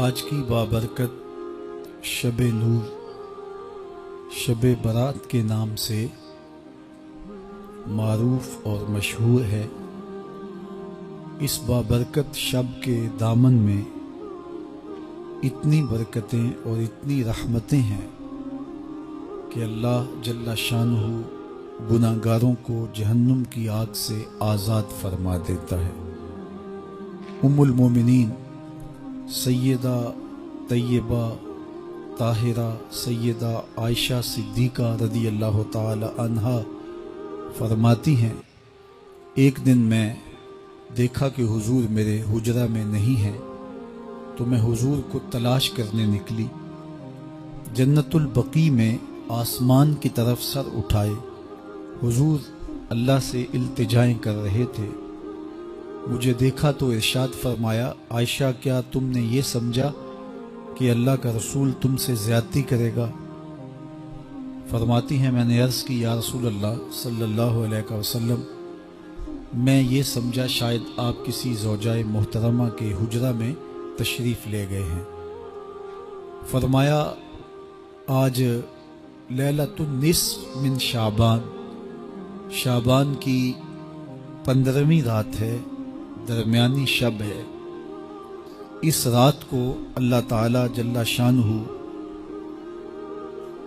آج کی بابرکت شب نور شب برات کے نام سے معروف اور مشہور ہے۔ اس بابرکت شب کے دامن میں اتنی برکتیں اور اتنی رحمتیں ہیں کہ اللہ جل شانہ گناہگاروں کو جہنم کی آگ سے آزاد فرما دیتا ہے۔ ام المومنین سیدہ طیبہ طاہرہ سیدہ عائشہ صدیقہ رضی اللہ تعالی عنہا فرماتی ہیں، ایک دن میں دیکھا کہ حضور میرے حجرہ میں نہیں ہیں، تو میں حضور کو تلاش کرنے نکلی۔ جنت البقیع میں آسمان کی طرف سر اٹھائے حضور اللہ سے التجائیں کر رہے تھے۔ مجھے دیکھا تو ارشاد فرمایا، عائشہ کیا تم نے یہ سمجھا کہ اللہ کا رسول تم سے زیادتی کرے گا؟ فرماتی ہیں، میں نے عرض کی یا رسول اللہ صلی اللہ علیہ وسلم، میں یہ سمجھا شاید آپ کسی زوجائے محترمہ کے حجرہ میں تشریف لے گئے ہیں۔ فرمایا، آج لیلۃ النصف من شعبان کی 15ویں رات ہے، درمیانی شب ہے۔ اس رات کو اللہ تعالی جل شانہ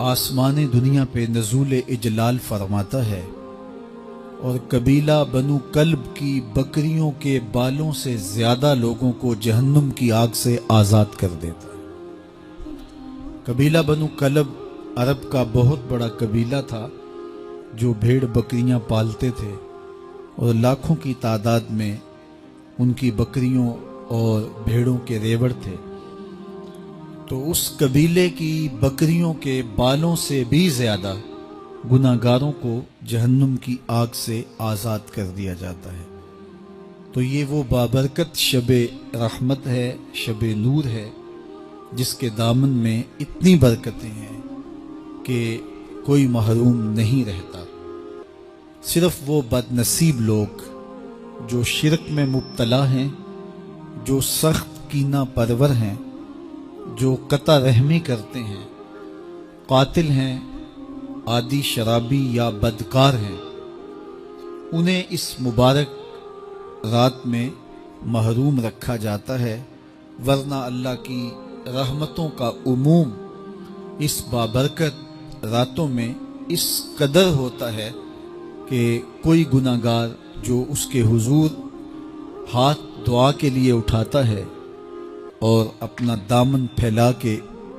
آسمان دنیا پہ نزول اجلال فرماتا ہے اور قبیلہ بنو کلب کی بکریوں کے بالوں سے زیادہ لوگوں کو جہنم کی آگ سے آزاد کر دیتا ہے۔ قبیلہ بنو کلب عرب کا بہت بڑا قبیلہ تھا جو بھیڑ بکریاں پالتے تھے اور لاکھوں کی تعداد میں ان کی بکریوں اور بھیڑوں کے ریوڑ تھے۔ تو اس قبیلے کی بکریوں کے بالوں سے بھی زیادہ گناہگاروں کو جہنم کی آگ سے آزاد کر دیا جاتا ہے۔ تو یہ وہ بابرکت شب رحمت ہے، شب نور ہے، جس کے دامن میں اتنی برکتیں ہیں کہ کوئی محروم نہیں رہتا۔ صرف وہ بد نصیب لوگ جو شرک میں مبتلا ہیں، جو سخت کینہ پرور ہیں، جو قطع رحمی کرتے ہیں، قاتل ہیں، عادی شرابی یا بدکار ہیں، انہیں اس مبارک رات میں محروم رکھا جاتا ہے، ورنہ اللہ کی رحمتوں کا عموم اس بابرکت راتوں میں اس قدر ہوتا ہے کہ کوئی گناہگار جو اس کے حضور ہاتھ دعا کے لیے اٹھاتا ہے اور اپنا دامن پھیلا کے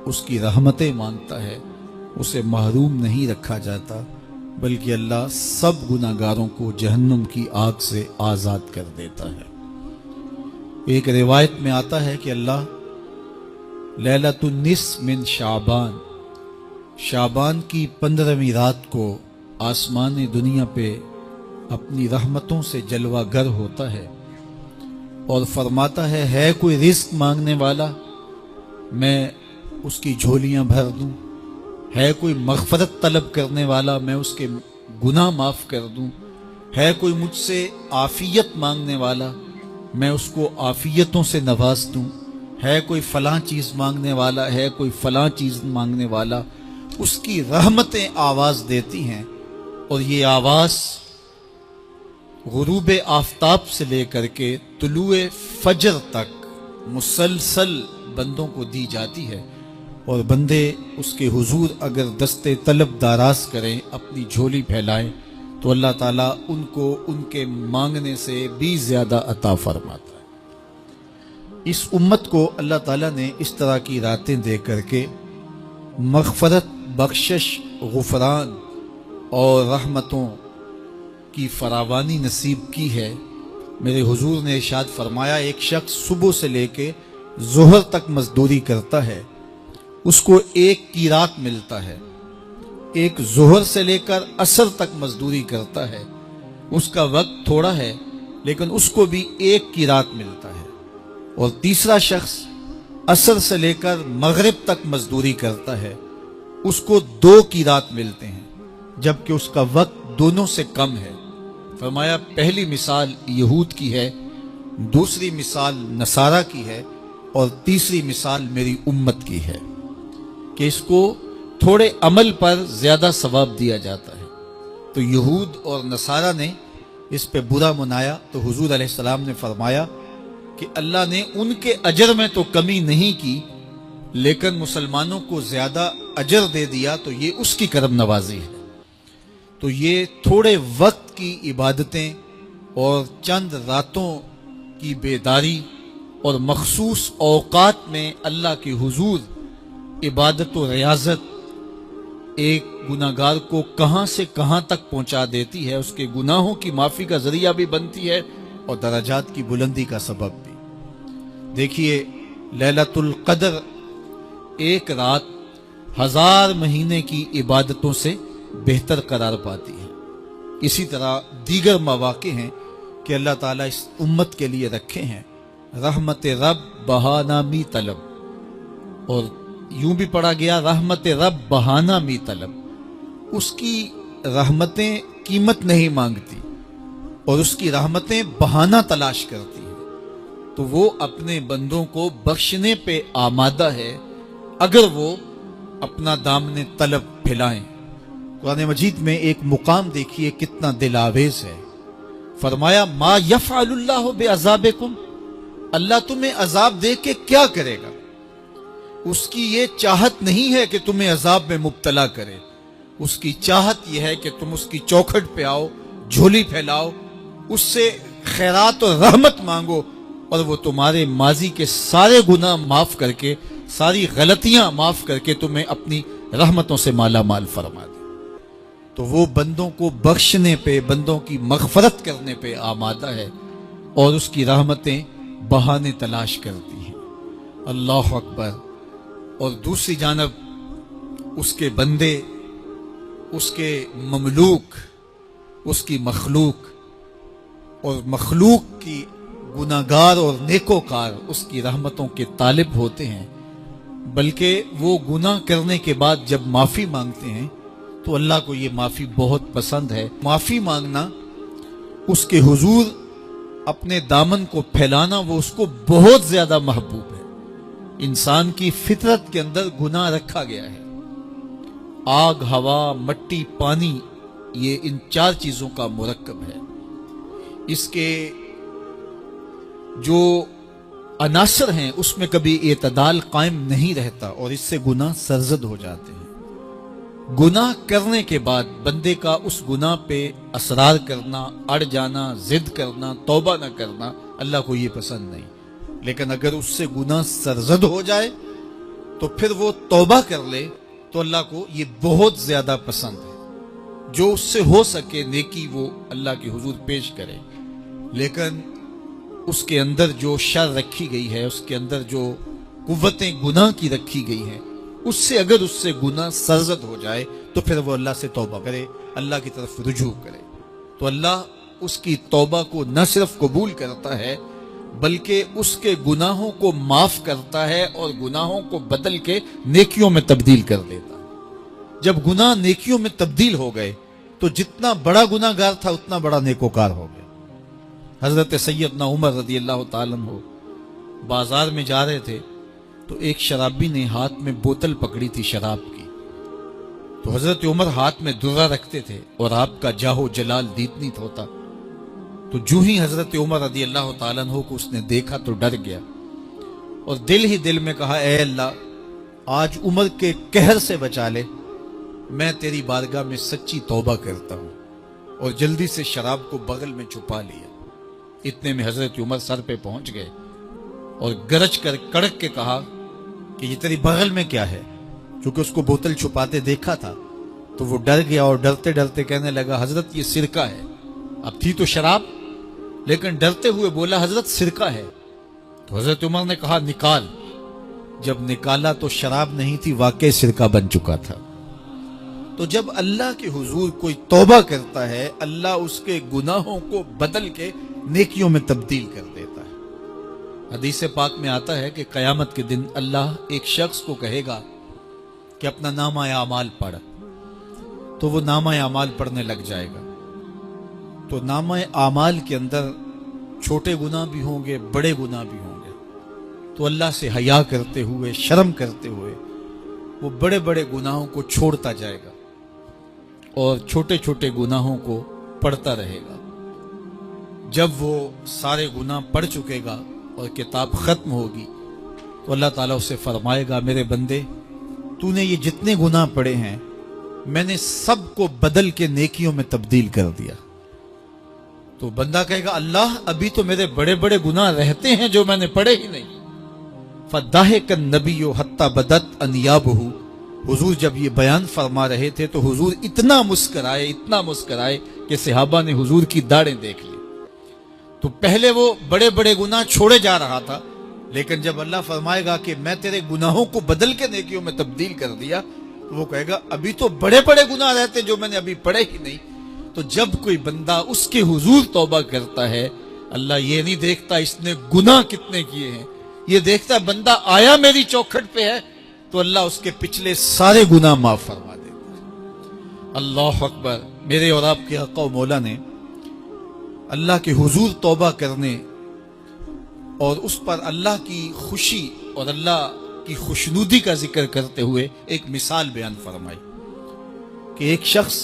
اس کی رحمتیں مانگتا ہے، اسے محروم نہیں رکھا جاتا، بلکہ اللہ سب گناہگاروں کو جہنم کی آگ سے آزاد کر دیتا ہے۔ ایک روایت میں آتا ہے کہ اللہ لیلۃ النصف من شعبان کی 15ویں رات کو آسمان دنیا پہ اپنی رحمتوں سے جلوہ گر ہوتا ہے اور فرماتا ہے کوئی رزق مانگنے والا، میں اس کی جھولیاں بھر دوں، ہے کوئی مغفرت طلب کرنے والا، میں اس کے گناہ معاف کر دوں، ہے کوئی مجھ سے عافیت مانگنے والا، میں اس کو عافیتوں سے نواز دوں، ہے کوئی فلاں چیز مانگنے والا، ہے کوئی فلاں چیز مانگنے والا، اس کی رحمتیں آواز دیتی ہیں اور یہ آواز غروب آفتاب سے لے کر کے طلوع فجر تک مسلسل بندوں کو دی جاتی ہے، اور بندے اس کے حضور اگر دستے طلب دراز کریں، اپنی جھولی پھیلائیں، تو اللہ تعالیٰ ان کو ان کے مانگنے سے بھی زیادہ عطا فرماتا ہے۔ اس امت کو اللہ تعالیٰ نے اس طرح کی راتیں دے کر کے مغفرت، بخشش، غفران اور رحمتوں کی فراوانی نصیب کی ہے۔ میرے حضور نے ارشاد فرمایا، ایک شخص صبح سے لے کے ظہر تک مزدوری کرتا ہے، اس کو ایک قیرات ملتا ہے۔ ایک ظہر سے لے کر عصر تک مزدوری کرتا ہے، اس کا وقت تھوڑا ہے لیکن اس کو بھی ایک قیرات ملتا ہے۔ اور تیسرا شخص عصر سے لے کر مغرب تک مزدوری کرتا ہے، اس کو 2 قیرات ملتے ہیں، جبکہ اس کا وقت دونوں سے کم ہے۔ فرمایا، پہلی مثال یہود کی ہے، دوسری مثال نصارہ کی ہے، اور تیسری مثال میری امت کی ہے کہ اس کو تھوڑے عمل پر زیادہ ثواب دیا جاتا ہے۔ تو یہود اور نصارہ نے اس پہ برا منایا تو حضور علیہ السلام نے فرمایا کہ اللہ نے ان کے اجر میں تو کمی نہیں کی، لیکن مسلمانوں کو زیادہ اجر دے دیا، تو یہ اس کی کرم نوازی ہے۔ تو یہ تھوڑے وقت کی عبادتیں اور چند راتوں کی بیداری اور مخصوص اوقات میں اللہ کے حضور عبادت و ریاضت ایک گناہگار کو کہاں سے کہاں تک پہنچا دیتی ہے، اس کے گناہوں کی معافی کا ذریعہ بھی بنتی ہے اور درجات کی بلندی کا سبب بھی۔ دیکھیے لیلۃ القدر ایک رات 1000 مہینے کی عبادتوں سے بہتر قرار پاتی ہے۔ اسی طرح دیگر مواقع ہیں کہ اللہ تعالیٰ اس امت کے لیے رکھے ہیں، رحمت رب بہانہ می طلب، اور یوں بھی پڑھا گیا رحمت رب بہانہ می طلب۔ اس کی رحمتیں قیمت نہیں مانگتی اور اس کی رحمتیں بہانہ تلاش کرتی ہیں، تو وہ اپنے بندوں کو بخشنے پہ آمادہ ہے اگر وہ اپنا دامن طلب پھیلائیں۔ قرآن مجید میں ایک مقام دیکھیے کتنا دل آویز ہے، فرمایا ما یفعل اللہ بعذابکم، اللہ تمہیں عذاب دے کے کیا کرے گا؟ اس کی یہ چاہت نہیں ہے کہ تمہیں عذاب میں مبتلا کرے، اس کی چاہت یہ ہے کہ تم اس کی چوکھٹ پہ آؤ، جھولی پھیلاؤ، اس سے خیرات اور رحمت مانگو، اور وہ تمہارے ماضی کے سارے گناہ معاف کر کے، ساری غلطیاں معاف کر کے تمہیں اپنی رحمتوں سے مالا مال فرما دے۔ تو وہ بندوں کو بخشنے پہ، بندوں کی مغفرت کرنے پہ آمادہ ہے اور اس کی رحمتیں بہانے تلاش کرتی ہیں۔ اللہ اکبر۔ اور دوسری جانب اس کے بندے، اس کے مملوک، اس کی مخلوق، اور مخلوق کی گناہگار اور نیکوکار اس کی رحمتوں کے طالب ہوتے ہیں، بلکہ وہ گناہ کرنے کے بعد جب معافی مانگتے ہیں تو اللہ کو یہ معافی بہت پسند ہے۔ معافی مانگنا، اس کے حضور اپنے دامن کو پھیلانا، وہ اس کو بہت زیادہ محبوب ہے۔ انسان کی فطرت کے اندر گناہ رکھا گیا ہے۔ آگ، ہوا، مٹی، پانی، یہ ان 4 چیزوں کا مرکب ہے۔ اس کے جو عناصر ہیں اس میں کبھی اعتدال قائم نہیں رہتا اور اس سے گناہ سرزد ہو جاتے ہیں۔ گناہ کرنے کے بعد بندے کا اس گناہ پہ اصرار کرنا، اڑ جانا، ضد کرنا، توبہ نہ کرنا اللہ کو یہ پسند نہیں، لیکن اگر اس سے گناہ سرزد ہو جائے تو پھر وہ توبہ کر لے تو اللہ کو یہ بہت زیادہ پسند ہے۔ جو اس سے ہو سکے نیکی وہ اللہ کے حضور پیش کرے، لیکن اس کے اندر جو شر رکھی گئی ہے، اس کے اندر جو قوتیں گناہ کی رکھی گئی ہیں، اس سے اگر اس سے گناہ سرزد ہو جائے تو پھر وہ اللہ سے توبہ کرے، اللہ کی طرف رجوع کرے، تو اللہ اس کی توبہ کو نہ صرف قبول کرتا ہے بلکہ اس کے گناہوں کو معاف کرتا ہے اور گناہوں کو بدل کے نیکیوں میں تبدیل کر دیتا ہے۔ جب گناہ نیکیوں میں تبدیل ہو گئے تو جتنا بڑا گناہ گار تھا اتنا بڑا نیکوکار ہو گیا۔ حضرت سیدنا عمر رضی اللہ تعالیٰ عنہ بازار میں جا رہے تھے تو ایک شرابی نے ہاتھ میں بوتل پکڑی تھی شراب کی، تو حضرت عمر ہاتھ میں درہ رکھتے تھے اور آپ کا جاہو جلال دیدنیت ہوتا، تو جو ہی حضرت عمر رضی اللہ تعالیٰ عنہ کو اس نے دیکھا تو ڈر گیا اور دل ہی دل میں کہا اے اللہ آج عمر کے قہر سے بچا لے، میں تیری بارگاہ میں سچی توبہ کرتا ہوں، اور جلدی سے شراب کو بغل میں چھپا لیا۔ اتنے میں حضرت عمر سر پہ پہنچ گئے اور گرج کر کڑک کے کہا کہ یہ تیری بغل میں کیا ہے؟ چونکہ اس کو بوتل چھپاتے دیکھا تھا تو وہ ڈر گیا اور ڈرتے ڈرتے کہنے لگا حضرت یہ سرکہ ہے۔ اب تھی تو شراب لیکن ڈرتے ہوئے بولا حضرت سرکہ ہے، تو حضرت عمر نے کہا نکال۔ جب نکالا تو شراب نہیں تھی، واقعی سرکہ بن چکا تھا۔ تو جب اللہ کے حضور کوئی توبہ کرتا ہے اللہ اس کے گناہوں کو بدل کے نیکیوں میں تبدیل کر دیتا ہے۔ حدیث پاک میں آتا ہے کہ قیامت کے دن اللہ ایک شخص کو کہے گا کہ اپنا نامہ اعمال پڑھ، تو وہ نامہ اعمال پڑھنے لگ جائے گا، تو نامہ اعمال کے اندر چھوٹے گناہ بھی ہوں گے، بڑے گناہ بھی ہوں گے، تو اللہ سے حیا کرتے ہوئے، شرم کرتے ہوئے وہ بڑے بڑے گناہوں کو چھوڑتا جائے گا اور چھوٹے چھوٹے گناہوں کو پڑھتا رہے گا۔ جب وہ سارے گناہ پڑھ چکے گا اور کتاب ختم ہوگی تو اللہ تعالیٰ اسے فرمائے گا، میرے بندے تو نے یہ جتنے گناہ پڑھے ہیں میں نے سب کو بدل کے نیکیوں میں تبدیل کر دیا۔ تو بندہ کہے گا، اللہ ابھی تو میرے بڑے بڑے گناہ رہتے ہیں جو میں نے پڑھے ہی نہیں۔ فَضَحِكَ النَّبِيُّ حَتَّى بَدَتْ أَنْيَابُهُ، حضور جب یہ بیان فرما رہے تھے تو حضور اتنا مسکرائے کہ صحابہ نے حضور کی داڑھیں دیکھ لی۔ تو پہلے وہ بڑے بڑے گناہ چھوڑے جا رہا تھا، لیکن جب اللہ فرمائے گا کہ میں تیرے گناہوں کو بدل کے نیکیوں میں تبدیل کر دیا، تو وہ کہے گا ابھی تو بڑے بڑے گناہ رہتے جو میں نے ابھی پڑھے ہی نہیں۔ تو جب کوئی بندہ اس کے حضور توبہ کرتا ہے، اللہ یہ نہیں دیکھتا اس نے گناہ کتنے کیے ہیں، یہ دیکھتا ہے بندہ آیا میری چوکھٹ پہ ہے تو اللہ اس کے پچھلے سارے گناہ معاف فرما دیتا ہے۔ اللہ اکبر۔ میرے اور آپ کے آقا و مولا نے اللہ کے حضور توبہ کرنے اور اس پر اللہ کی خوشی اور اللہ کی خوشنودی کا ذکر کرتے ہوئے ایک مثال بیان فرمائی کہ ایک شخص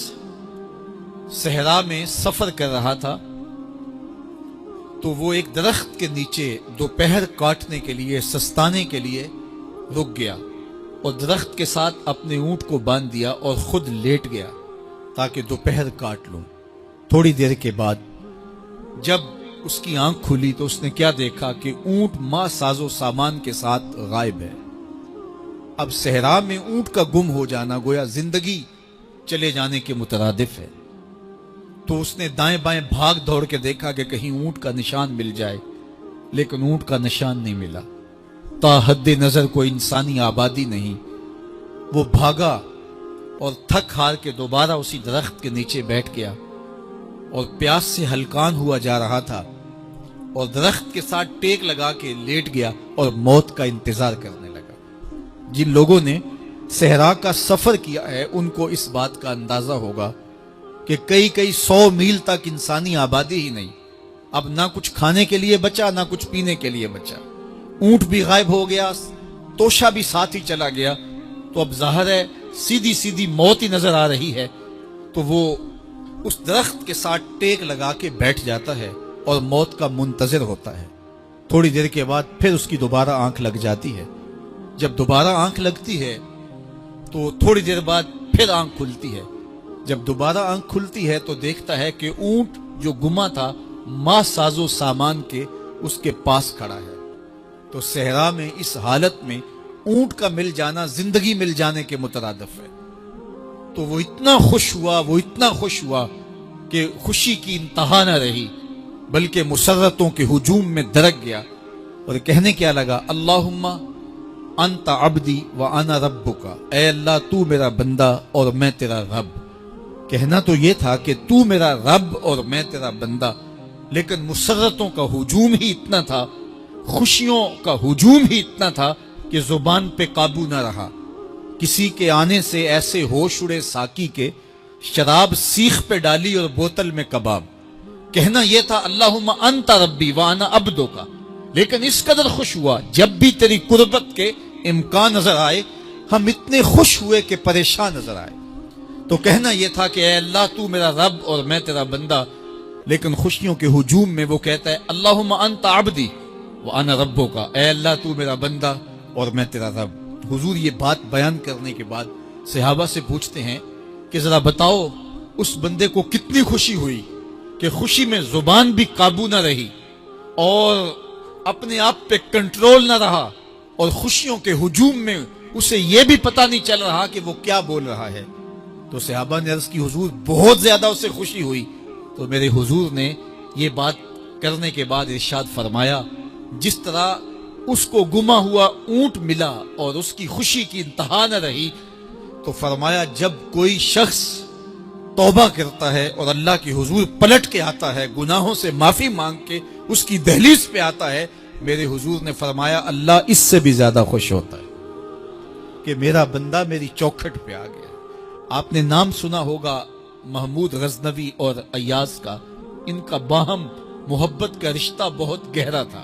صحرا میں سفر کر رہا تھا، تو وہ ایک درخت کے نیچے دوپہر کاٹنے کے لیے، سستانے کے لیے رک گیا اور درخت کے ساتھ اپنے اونٹ کو باندھ دیا اور خود لیٹ گیا تاکہ دوپہر کاٹ لوں۔ تھوڑی دیر کے بعد جب اس کی آنکھ کھلی تو اس نے کیا دیکھا کہ اونٹ ماں ساز و سامان کے ساتھ غائب ہے۔ اب صحرا میں اونٹ کا گم ہو جانا گویا زندگی چلے جانے کے مترادف ہے۔ تو اس نے دائیں بائیں بھاگ دوڑ کے دیکھا کہ کہیں اونٹ کا نشان مل جائے، لیکن اونٹ کا نشان نہیں ملا۔ تا حد نظر کوئی انسانی آبادی نہیں۔ وہ بھاگا اور تھک ہار کے دوبارہ اسی درخت کے نیچے بیٹھ گیا اور پیاس سے ہلکان ہوا جا رہا تھا اور درخت کے ساتھ ٹیک لگا کے لیٹ گیا اور موت کا انتظار کرنے لگا۔ جن لوگوں نے صحرا کا سفر کیا ہے ان کو اس بات کا اندازہ ہوگا کہ کئی 100 میل تک انسانی آبادی ہی نہیں، اب نہ کچھ کھانے کے لیے بچا نہ کچھ پینے کے لیے بچا، اونٹ بھی غائب ہو گیا، توشا بھی ساتھ ہی چلا گیا، تو اب ظاہر ہے سیدھی موت ہی نظر آ رہی ہے۔ تو وہ اس درخت کے ساتھ ٹیک لگا کے بیٹھ جاتا ہے اور موت کا منتظر ہوتا ہے۔ تھوڑی دیر کے بعد پھر اس کی دوبارہ آنکھ لگ جاتی ہے۔ جب دوبارہ آنکھ لگتی ہے تو تھوڑی دیر بعد پھر آنکھ کھلتی ہے۔ جب دوبارہ آنکھ کھلتی ہے تو دیکھتا ہے کہ اونٹ جو گما تھا ماں ساز و سامان کے اس کے پاس کھڑا ہے۔ تو صحرا میں اس حالت میں اونٹ کا مل جانا زندگی مل جانے کے مترادف ہے۔ تو وہ اتنا خوش ہوا کہ خوشی کی انتہا نہ رہی، بلکہ مسرتوں کے ہجوم میں درک گیا اور کہنے کیا لگا، اللہم انت عبدی وانا ربک، اے اللہ تو میرا بندہ اور میں تیرا رب۔ کہنا تو یہ تھا کہ تو میرا رب اور میں تیرا بندہ، لیکن مسرتوں کا ہجوم ہی اتنا تھا، خوشیوں کا ہجوم ہی اتنا تھا کہ زبان پہ قابو نہ رہا۔ کسی کے آنے سے ایسے ہوش اڑے ساکی کے، شراب سیخ پہ ڈالی اور بوتل میں کباب۔ کہنا یہ تھا اللہم انت ربی وانا عبدک، لیکن اس قدر خوش ہوا جب بھی تیری قربت کے امکان نظر آئے ہم اتنے خوش ہوئے کہ پریشان نظر آئے۔ تو کہنا یہ تھا کہ اے اللہ تو میرا رب اور میں تیرا بندہ، لیکن خوشیوں کے ہجوم میں وہ کہتا ہے اللہم انت عبدی وانا ربک، اے اللہ تو میرا بندہ اور میں تیرا رب۔ حضور یہ بات بیان کرنے کے بعد صحابہ سے پوچھتے ہیں کہ ذرا بتاؤ اس بندے کو کتنی خوشی ہوئی کہ خوشی میں زبان بھی قابو نہ رہی اور اپنے آپ پہ کنٹرول نہ رہا، اور خوشیوں کے ہجوم میں اسے یہ بھی پتہ نہیں چل رہا کہ وہ کیا بول رہا ہے۔ تو صحابہ نے عرض کی حضور بہت زیادہ اسے خوشی ہوئی۔ تو میرے حضور نے یہ بات کرنے کے بعد ارشاد فرمایا، جس طرح اس کو گما ہوا اونٹ ملا اور اس کی خوشی کی انتہا نہ رہی، تو فرمایا جب کوئی شخص توبہ کرتا ہے اور اللہ کی حضور پلٹ کے آتا ہے، گناہوں سے معافی مانگ کے اس کی دہلیز پہ آتا ہے، میرے حضور نے فرمایا اللہ اس سے بھی زیادہ خوش ہوتا ہے کہ میرا بندہ میری چوکھٹ پہ آ گیا۔ آپ نے نام سنا ہوگا محمود غزنوی اور ایاز کا، ان کا باہم محبت کا رشتہ بہت گہرا تھا۔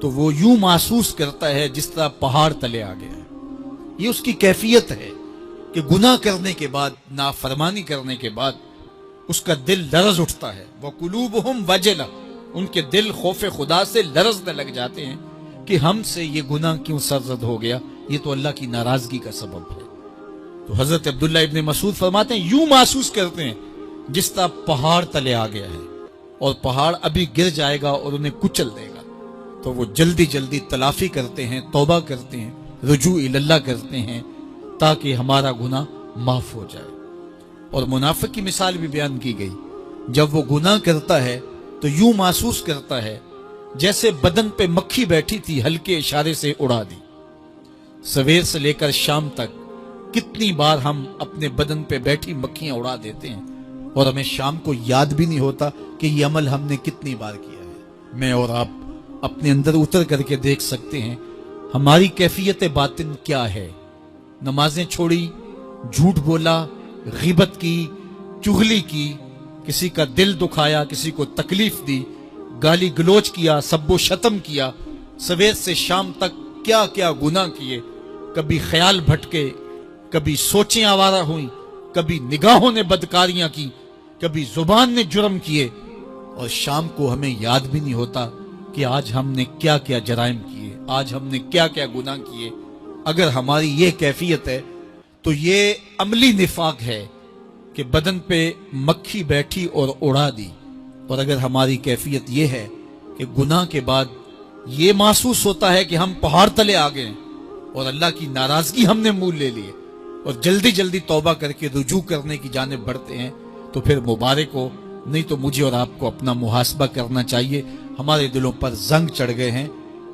تو وہ یوں محسوس کرتا ہے جس طرح پہاڑ تلے آ گیا ہے۔ یہ اس کی کیفیت ہے کہ گناہ کرنے کے بعد، نافرمانی کرنے کے بعد اس کا دل لرز اٹھتا ہے۔ وَقُلُوبُهُمْ وَجِلَةٌ، ان کے دل خوف خدا سے لرزنے لگ جاتے ہیں کہ ہم سے یہ گناہ کیوں سرزد ہو گیا، یہ تو اللہ کی ناراضگی کا سبب ہے۔ تو حضرت عبداللہ ابن مسعود فرماتے ہیں یوں محسوس کرتے ہیں جس طرح پہاڑ تلے آ گیا ہے اور پہاڑ ابھی گر جائے گا اور انہیں کچل دے گا۔ تو وہ جلدی جلدی تلافی کرتے ہیں، توبہ کرتے ہیں، رجوع اللہ کرتے ہیں تاکہ ہمارا گناہ معاف ہو جائے۔ اور منافق کی مثال بھی بیان کی گئی، جب وہ گناہ کرتا ہے تو یوں محسوس کرتا ہے جیسے بدن پہ مکھی بیٹھی تھی، ہلکے اشارے سے اڑا دی۔ سویر سے لے کر شام تک کتنی بار ہم اپنے بدن پہ بیٹھی مکھیاں اڑا دیتے ہیں اور ہمیں شام کو یاد بھی نہیں ہوتا کہ یہ عمل ہم نے کتنی بار کیا ہے۔ میں اور آپ اپنے اندر اتر کر کے دیکھ سکتے ہیں ہماری کیفیت باطن کیا ہے۔ نمازیں چھوڑی، جھوٹ بولا، غیبت کی، چغلی کی، کسی کا دل دکھایا، کسی کو تکلیف دی، گالی گلوچ کیا، سب و شتم کیا، سویر سے شام تک کیا کیا گناہ کیے۔ کبھی خیال بھٹکے، کبھی سوچیں آوارہ ہوئیں، کبھی نگاہوں نے بدکاریاں کی، کبھی زبان نے جرم کیے، اور شام کو ہمیں یاد بھی نہیں ہوتا کہ آج ہم نے کیا کیا جرائم کیے، آج ہم نے کیا کیا گناہ کیے۔ اگر ہماری یہ کیفیت ہے تو یہ عملی نفاق ہے کہ بدن پہ مکھی بیٹھی اور اڑا دی۔ اور اگر ہماری کیفیت یہ ہے کہ گناہ کے بعد یہ محسوس ہوتا ہے کہ ہم پہاڑ تلے آ گئے اور اللہ کی ناراضگی ہم نے مول لے لیے اور جلدی جلدی توبہ کر کے رجوع کرنے کی جانب بڑھتے ہیں، تو پھر مبارک ہو۔ نہیں تو مجھے اور آپ کو اپنا محاسبہ کرنا چاہیے، ہمارے دلوں پر زنگ چڑھ گئے ہیں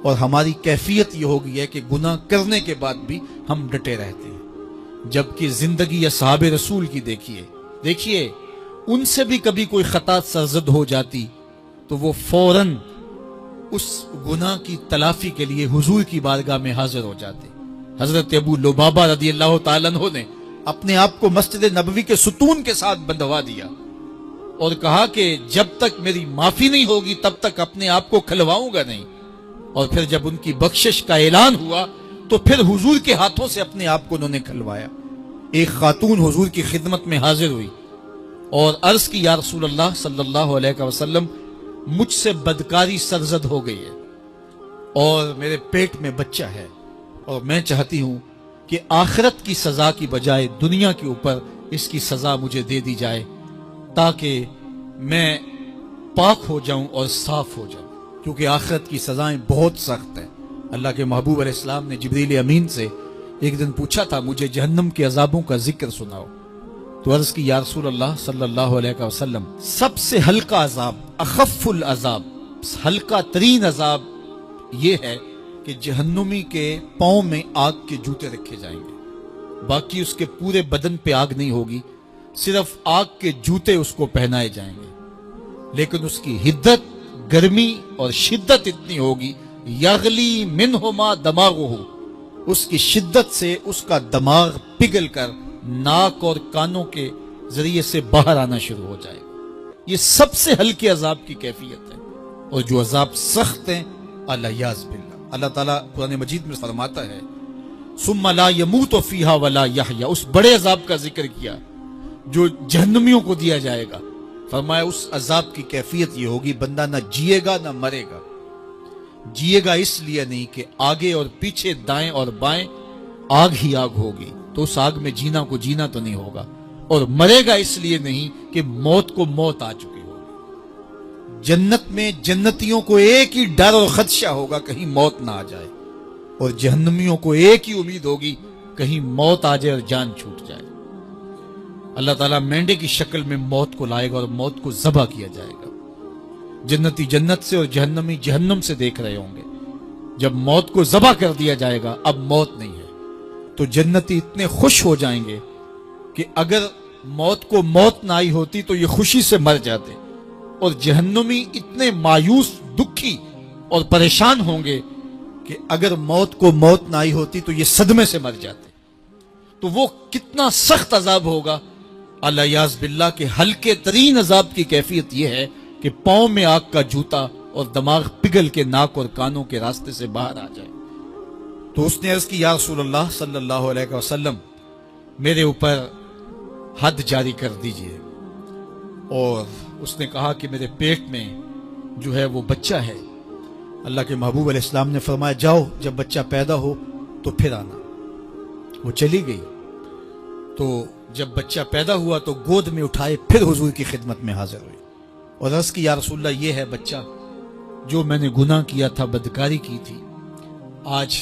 اور ہماری کیفیت یہ ہو گئی ہے کہ گناہ کرنے کے بعد بھی ہم ڈٹے رہتے ہیں۔ جبکہ زندگی اصحاب رسول کی دیکھیے ان سے بھی کبھی کوئی خطا سرزد ہو جاتی تو وہ فوراً اس گناہ کی تلافی کے لیے حضور کی بارگاہ میں حاضر ہو جاتے۔ حضرت ابو لبابہ رضی اللہ تعالیٰ عنہ نے اپنے آپ کو مسجد نبوی کے ستون کے ساتھ بندھوا دیا اور کہا کہ جب تک میری معافی نہیں ہوگی تب تک اپنے آپ کو کھلواؤں گا نہیں۔ اور پھر جب ان کی بخشش کا اعلان ہوا تو پھر حضور کے ہاتھوں سے اپنے آپ کو انہوں نے کھلوایا۔ ایک خاتون حضور کی خدمت میں حاضر ہوئی اور عرض کی، یا رسول اللہ صلی اللہ علیہ وسلم، مجھ سے بدکاری سرزد ہو گئی ہے اور میرے پیٹ میں بچہ ہے اور میں چاہتی ہوں کہ آخرت کی سزا کی بجائے دنیا کے اوپر اس کی سزا مجھے دے دی جائے تاکہ میں پاک ہو جاؤں اور صاف ہو جاؤں، کیونکہ آخرت کی سزائیں بہت سخت ہیں۔ اللہ کے محبوب علیہ السلام نے جبریل امین سے ایک دن پوچھا تھا مجھے جہنم کے عذابوں کا ذکر سناؤ، تو عرض کی، یا رسول اللہ صلی اللہ علیہ وسلم، سب سے ہلکا عذاب، اخف العذاب، ہلکا ترین عذاب یہ ہے کہ جہنمی کے پاؤں میں آگ کے جوتے رکھے جائیں گے، باقی اس کے پورے بدن پہ آگ نہیں ہوگی، صرف آگ کے جوتے اس کو پہنائے جائیں گے، لیکن اس کی حدت، گرمی اور شدت اتنی ہوگی، یغلی منہما دماغہ، اس کی شدت سے اس کا دماغ پگھل کر ناک اور کانوں کے ذریعے سے باہر آنا شروع ہو جائے گا۔ یہ سب سے ہلکے عذاب کی کیفیت ہے، اور جو عذاب سخت ہیں الیاذ باللہ۔ اللہ تعالیٰ قرآن مجید میں فرماتا ہے ثم لا يموت فیہا ولا یحیا، اس بڑے عذاب کا ذکر کیا جو جہنمیوں کو دیا جائے گا، فرمایا اس عذاب کی کیفیت یہ ہوگی بندہ نہ جیے گا نہ مرے گا۔ جیے گا اس لیے نہیں کہ آگے اور پیچھے، دائیں اور بائیں آگ ہی آگ ہوگی، تو اس آگ میں جینا کو جینا تو نہیں ہوگا، اور مرے گا اس لیے نہیں کہ موت کو موت آ چکی ہوگی۔ جنت میں جنتیوں کو ایک ہی ڈر اور خدشہ ہوگا کہیں موت نہ آ جائے، اور جہنمیوں کو ایک ہی امید ہوگی کہیں موت آ جائے اور جان چھوٹ جائے۔ اللہ تعالیٰ مینڈے کی شکل میں موت کو لائے گا اور موت کو ذبح کیا جائے گا۔ جنتی جنت سے اور جہنمی جہنم سے دیکھ رہے ہوں گے، جب موت کو ذبح کر دیا جائے گا اب موت نہیں ہے، تو جنتی اتنے خوش ہو جائیں گے کہ اگر موت کو موت نہ آئی ہوتی تو یہ خوشی سے مر جاتے، اور جہنمی اتنے مایوس، دکھی اور پریشان ہوں گے کہ اگر موت کو موت نہ آئی ہوتی تو یہ صدمے سے مر جاتے۔ تو وہ کتنا سخت عذاب ہوگا، الیاذ باللہ، کہ ہلکے ترین عذاب کی کیفیت یہ ہے کہ پاؤں میں آگ کا جوتا اور دماغ پگھل کے ناک اور کانوں کے راستے سے باہر آ جائے۔ تو اس نے عرض کی، یا رسول اللہ صلی اللہ علیہ وسلم، میرے اوپر حد جاری کر دیجئے۔ اور اس نے کہا کہ میرے پیٹ میں جو ہے وہ بچہ ہے۔ اللہ کے محبوب علیہ السلام نے فرمایا، جاؤ جب بچہ پیدا ہو تو پھر آنا۔ وہ چلی گئی۔ تو جب بچہ پیدا ہوا تو گود میں اٹھائے پھر حضور کی خدمت میں حاضر ہوئی اور عرض کی، یا رسول اللہ، یہ ہے بچہ جو میں نے گناہ کیا تھا، بدکاری کی تھی، آج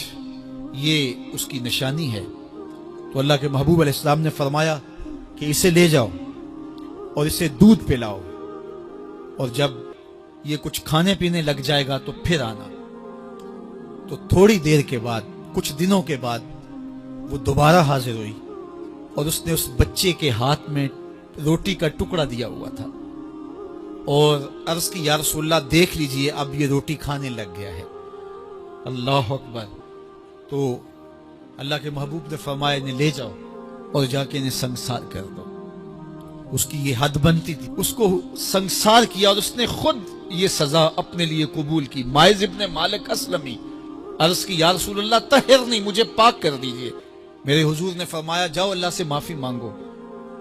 یہ اس کی نشانی ہے۔ تو اللہ کے محبوب علیہ السلام نے فرمایا کہ اسے لے جاؤ اور اسے دودھ پلاؤ، اور جب یہ کچھ کھانے پینے لگ جائے گا تو پھر آنا۔ تو تھوڑی دیر کے بعد، کچھ دنوں کے بعد، وہ دوبارہ حاضر ہوئی اور اس نے اس بچے کے ہاتھ میں روٹی کا ٹکڑا دیا ہوا تھا اور عرض کی، یا رسول اللہ، دیکھ لیجئے اب یہ روٹی کھانے لگ گیا ہے۔ اللہ اکبر۔ تو اللہ کے محبوب نے فرمایا، انہیں لے جاؤ اور جا کے انہیں سنگسار کر دو۔ اس کی یہ حد بنتی تھی، اس کو سنگسار کیا اور اس نے خود یہ سزا اپنے لیے قبول کی۔ مائز ابن مالک اسلمی عرض کی، یا رسول اللہ، طہرنی، مجھے پاک کر دیجئے۔ میرے حضور نے فرمایا، جاؤ اللہ سے معافی مانگو۔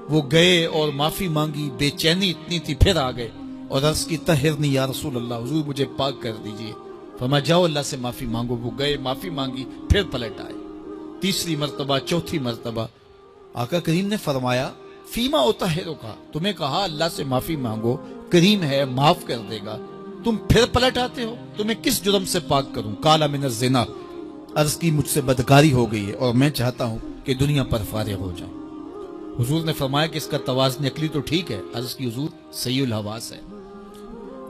وہ گئے اور معافی مانگی، بے چینی اتنی تھی، پھر آ گئے اور عرض کی، طہرنی یا رسول اللہ، حضور مجھے پاک کر دیجئے۔ فرمایا، جاؤ اللہ سے معافی مانگو۔ وہ گئے، معافی مانگی، پھر پلٹ آئے، تیسری مرتبہ، چوتھی مرتبہ۔ آقا کریم نے فرمایا، فیما اطہرک، تمہیں کہا اللہ سے معافی مانگو، کریم ہے، معاف کر دے گا، تم پھر پلٹ آتے ہو، تمہیں کس جرم سے پاک کروں؟ قال من الزنا، عرض کی، مجھ سے بدکاری ہو گئی ہے اور میں چاہتا ہوں کہ دنیا پر فارغ ہو جاؤں۔ حضور نے فرمایا کہ اس کا توازن عقلی تو ٹھیک ہے۔ عرض کی، حضور صحیح الحواس ہے۔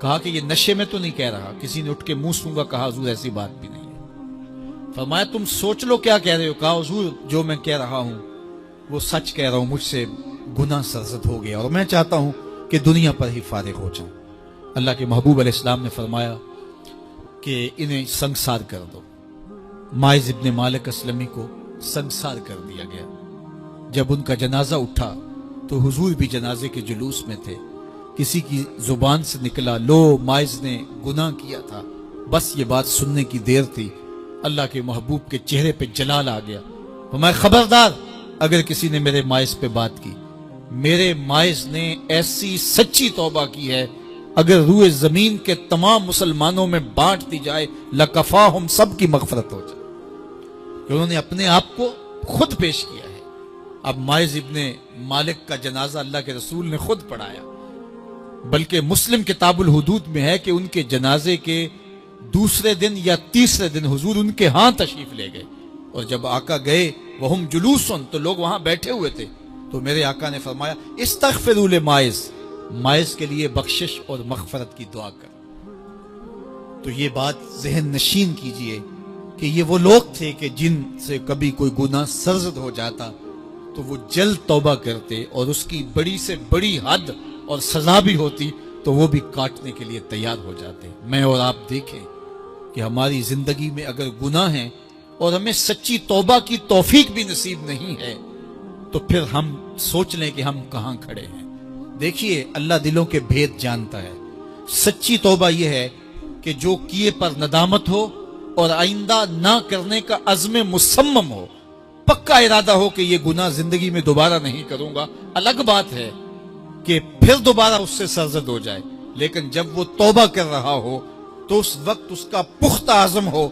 کہا کہ یہ نشے میں تو نہیں کہہ رہا، کسی نے اٹھ کے منہ سونگا؟ کہا حضور ایسی بات بھی نہیں ہے۔ فرمایا، تم سوچ لو کیا کہہ رہے ہو؟ کہا حضور جو میں کہہ رہا ہوں وہ سچ کہہ رہا ہوں، مجھ سے گناہ سرزد ہو گیا اور میں چاہتا ہوں کہ دنیا پر ہی فارغ ہو جاؤں۔ اللہ کے محبوب علیہ السلام نے فرمایا کہ انہیں سنگسار کر دو۔ مائز ابن مالک اسلمی کو سنگسار کر دیا گیا۔ جب ان کا جنازہ اٹھا تو حضور بھی جنازے کے جلوس میں تھے۔ کسی کی زبان سے نکلا، لو مائز نے گناہ کیا تھا، بس یہ بات سننے کی دیر تھی، اللہ کے محبوب کے چہرے پہ جلال آ گیا۔ فرمایا، خبردار اگر کسی نے میرے مائز پہ بات کی، میرے مائز نے ایسی سچی توبہ کی ہے، اگر روئے زمین کے تمام مسلمانوں میں بانٹ دی جائے، لکفاہم، سب کی مغفرت ہو جائے، کہ انہوں نے اپنے آپ کو خود پیش کیا ہے۔ اب مائز ابن مالک کا جنازہ اللہ کے رسول نے خود پڑھایا، بلکہ مسلم کتاب الحدود میں ہے کہ ان کے جنازے کے دوسرے دن یا تیسرے دن حضور ان کے ہاں تشریف لے گئے، اور جب آقا گئے وہم جلوسن، تو لوگ وہاں بیٹھے ہوئے تھے، تو میرے آقا نے فرمایا، استغفروا لمائز، مائز کے لیے بخشش اور مغفرت کی دعا کر۔ تو یہ بات ذہن نشین کیجئے کہ یہ وہ لوگ تھے کہ جن سے کبھی کوئی گناہ سرزد ہو جاتا تو وہ جلد توبہ کرتے، اور اس کی بڑی سے بڑی حد اور سزا بھی ہوتی تو وہ بھی کاٹنے کے لیے تیار ہو جاتے۔ میں اور آپ دیکھیں کہ ہماری زندگی میں اگر گناہ ہیں اور ہمیں سچی توبہ کی توفیق بھی نصیب نہیں ہے تو پھر ہم سوچ لیں کہ ہم کہاں کھڑے ہیں۔ دیکھیے، اللہ دلوں کے بھید جانتا ہے۔ سچی توبہ یہ ہے کہ جو کیے پر ندامت ہو اور آئندہ نہ کرنے کا عزم مصمم ہو، پکا ارادہ ہو کہ یہ گناہ زندگی میں دوبارہ نہیں کروں گا۔ الگ بات ہے کہ پھر دوبارہ اس سے سرزد ہو جائے، لیکن جب وہ توبہ کر رہا ہو تو اس وقت اس کا پختہ عزم ہو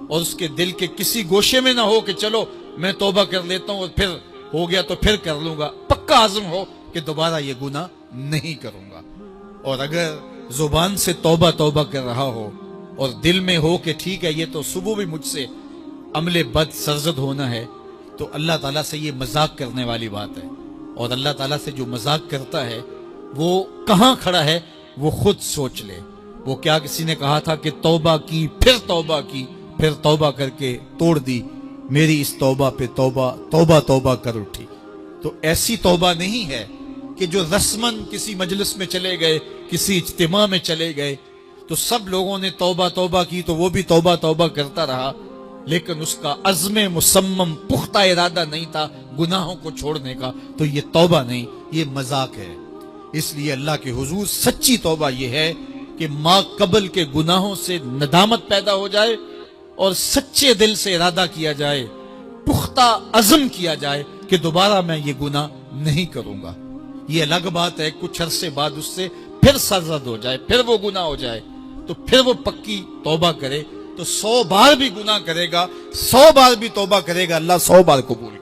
اور اس کے دل کے کسی گوشے میں نہ ہو کہ چلو میں توبہ کر لیتا ہوں اور پھر ہو گیا تو پھر کر لوں گا۔ پکا عزم ہو کہ دوبارہ یہ گناہ نہیں کروں گا۔ اور اگر زبان سے توبہ توبہ کر رہا ہو اور دل میں ہو کہ ٹھیک ہے یہ تو صبح بھی مجھ سے عمل بد سرزد ہونا ہے، تو اللہ تعالیٰ سے یہ مذاق کرنے والی بات ہے، اور اللہ تعالیٰ سے جو مذاق کرتا ہے وہ کہاں کھڑا ہے وہ خود سوچ لے۔ وہ کیا کسی نے کہا تھا کہ توبہ کی، پھر توبہ کر کے توڑ دی، میری اس توبہ پہ توبہ توبہ توبہ کر اٹھی۔ تو ایسی توبہ نہیں ہے کہ جو رسماً کسی مجلس میں چلے گئے، کسی اجتماع میں چلے گئے تو سب لوگوں نے توبہ توبہ کی تو وہ بھی توبہ توبہ کرتا رہا، لیکن اس کا عزم مصمم پختہ ارادہ نہیں تھا گناہوں کو چھوڑنے کا، تو یہ توبہ نہیں، یہ مذاق ہے۔ اس لیے اللہ کے حضور سچی توبہ یہ ہے کہ کہ ما قبل کے گناہوں سے ندامت پیدا ہو جائے اور سچے دل سے ارادہ کیا جائے، پختہ عزم کیا جائے کہ دوبارہ میں یہ گناہ نہیں کروں گا۔ یہ الگ بات ہے کچھ عرصے بعد اس سے پھر سرزد ہو جائے، پھر وہ گناہ ہو جائے، تو پھر وہ پکی توبہ کرے، تو 100 بار بھی گناہ کرے گا، 100 بار بھی توبہ کرے گا، اللہ 100 بار قبول